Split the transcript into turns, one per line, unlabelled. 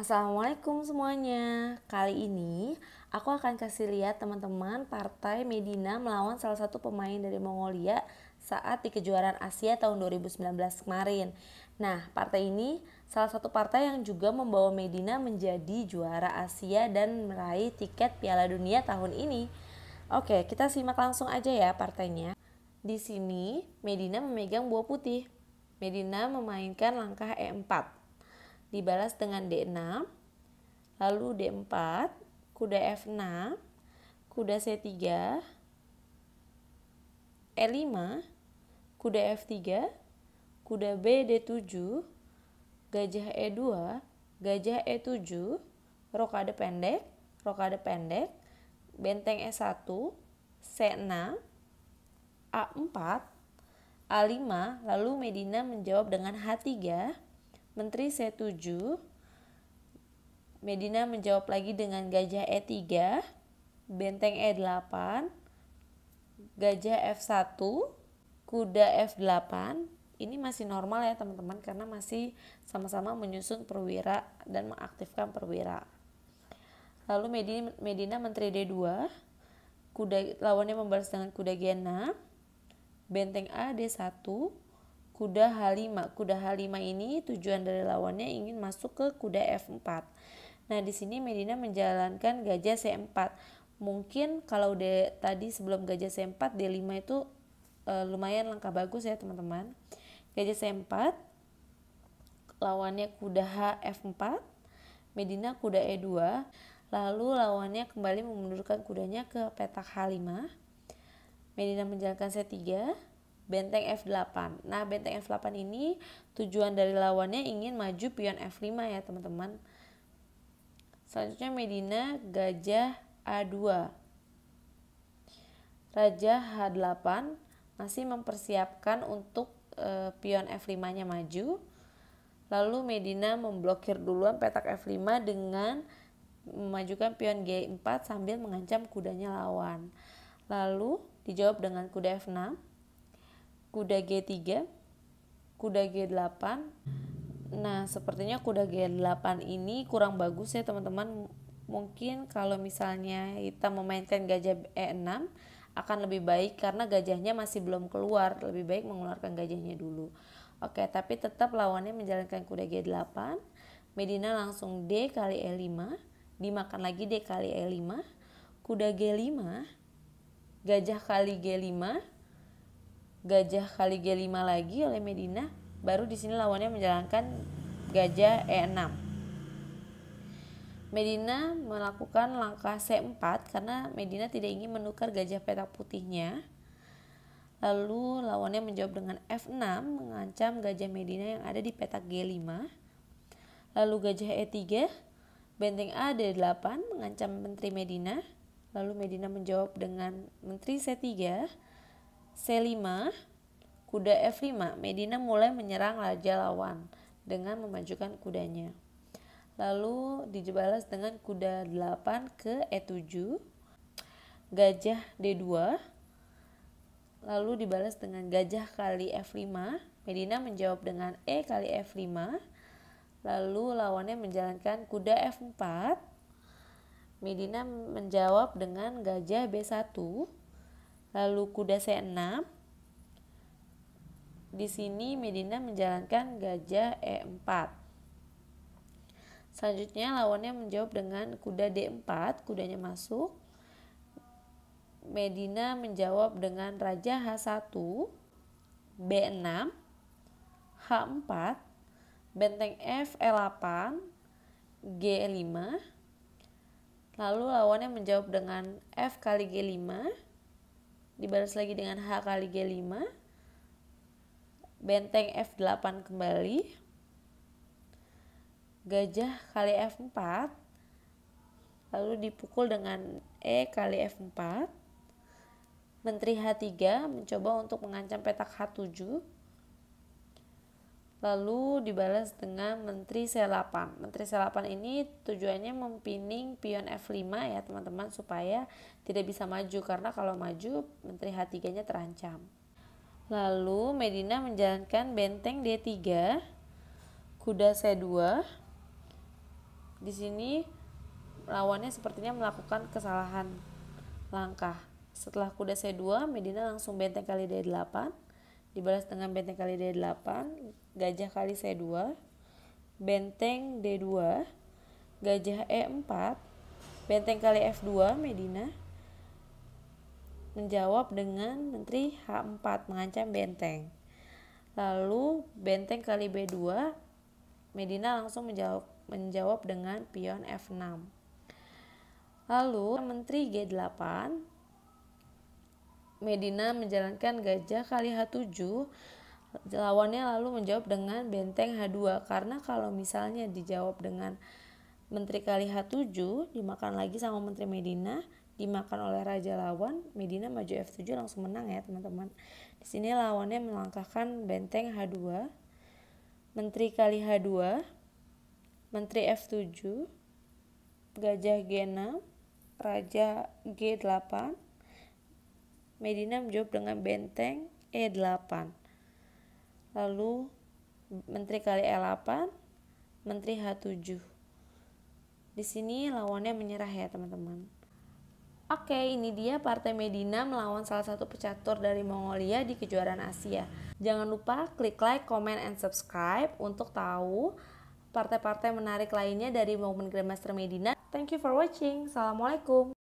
Assalamualaikum semuanya. Kali ini aku akan kasih lihat teman-teman partai Medina melawan salah satu pemain dari Mongolia saat di kejuaraan Asia tahun 2019 kemarin. Nah, partai ini salah satu partai yang juga membawa Medina menjadi juara Asia dan meraih tiket Piala Dunia tahun ini. Oke, kita simak langsung aja ya partainya. Di sini Medina memegang buah putih. Medina memainkan langkah E4. Dibalas dengan D6, lalu D4, kuda F6, kuda C3, E5, kuda F3, kuda B D7, gajah E2, gajah E7, rokade pendek, benteng E1, C6, A4, A5, lalu Medina menjawab dengan H3, Menteri C7, Medina menjawab lagi dengan gajah E3, benteng E8, gajah F1, kuda F8. Ini masih normal ya teman-teman karena masih sama-sama menyusun perwira dan mengaktifkan perwira. Lalu Medina Menteri D2, kuda lawannya membalas dengan kuda G6, benteng A D1, kuda H5. Kuda H5 ini tujuan dari lawannya ingin masuk ke kuda F4. Nah, di sini Medina menjalankan gajah C4. Mungkin kalau tadi sebelum gajah C4 D5 itu lumayan langkah bagus ya, teman-teman. Gajah C4, lawannya kuda H4, Medina kuda E2, lalu lawannya kembali memundurkan kudanya ke petak H5. Medina menjalankan C3, benteng F8. Nah, benteng F8 ini tujuan dari lawannya ingin maju pion F5 ya, teman-teman. Selanjutnya Medina gajah A2. Raja H8 masih mempersiapkan untuk pion F5-nya maju. Lalu Medina memblokir duluan petak F5 dengan memajukan pion G4 sambil mengancam kudanya lawan. Lalu dijawab dengan kuda F6, kuda G3, kuda G8. Nah, sepertinya kuda G8 ini kurang bagus ya teman-teman. Mungkin kalau misalnya kita memainkan gajah E6 akan lebih baik karena gajahnya masih belum keluar. Lebih baik mengeluarkan gajahnya dulu. Oke, tapi tetap lawannya menjalankan kuda G8. Medina langsung D kali E5, dimakan lagi D kali E5, kuda G5, gajah kali G5, gajah kali G5 lagi oleh Medina. Baru di sini lawannya menjalankan gajah E6. Medina melakukan langkah C4 karena Medina tidak ingin menukar gajah petak putihnya. Lalu lawannya menjawab dengan F6 mengancam gajah Medina yang ada di petak G5. Lalu gajah E3, benteng A D8 mengancam menteri Medina. Lalu Medina menjawab dengan menteri C3, C5, kuda F5. Medina mulai menyerang raja lawan dengan memajukan kudanya. Lalu dibalas dengan kuda 8 ke E7, gajah D2. Lalu dibalas dengan gajah kali F5. Medina menjawab dengan E kali F5. Lalu lawannya menjalankan kuda F4. Medina menjawab dengan gajah B1. Lalu kuda C6. Di sini Medina menjalankan gajah E4. Selanjutnya lawannya menjawab dengan kuda D4, kudanya masuk. Medina menjawab dengan raja H1, B6, H4, benteng F E8, G5. Lalu lawannya menjawab dengan F kali G5, dibalas lagi dengan H kali G5, benteng F8 kembali, gajah kali F4, lalu dipukul dengan E kali F4, menteri H3 mencoba untuk mengancam petak H7, lalu dibalas dengan menteri C8. Menteri C8 ini tujuannya mempining pion F5 ya teman-teman, supaya tidak bisa maju karena kalau maju menteri H3-nya terancam. Lalu Medina menjalankan benteng D3, kuda C2, Di sini lawannya sepertinya melakukan kesalahan langkah. Setelah kuda C2, Medina langsung benteng kali D8, dibalas dengan benteng kali D8, gajah kali C2, benteng D2, gajah E4, benteng kali F2, Medina menjawab dengan menteri H4 mengancam benteng. Lalu benteng kali B2, Medina langsung menjawab dengan pion F6. Lalu menteri G8, Medina menjalankan gajah kali H7, lawannya lalu menjawab dengan benteng H2, karena kalau misalnya dijawab dengan menteri kali H7 dimakan lagi sama menteri Medina, dimakan oleh raja lawan, Medina maju F7 langsung menang ya teman-teman. Di sini lawannya melangkahkan benteng H2, menteri kali H2, menteri F7, gajah G6, raja G8, Medina menjawab dengan benteng E8. Lalu menteri kali E8, menteri H7. Di sini lawannya menyerah ya teman-teman. Oke, ini dia partai Medina melawan salah satu pecatur dari Mongolia di kejuaraan Asia. Jangan lupa klik like, comment, and subscribe untuk tahu partai-partai menarik lainnya dari momen Grandmaster Medina. Thank you for watching. Assalamualaikum.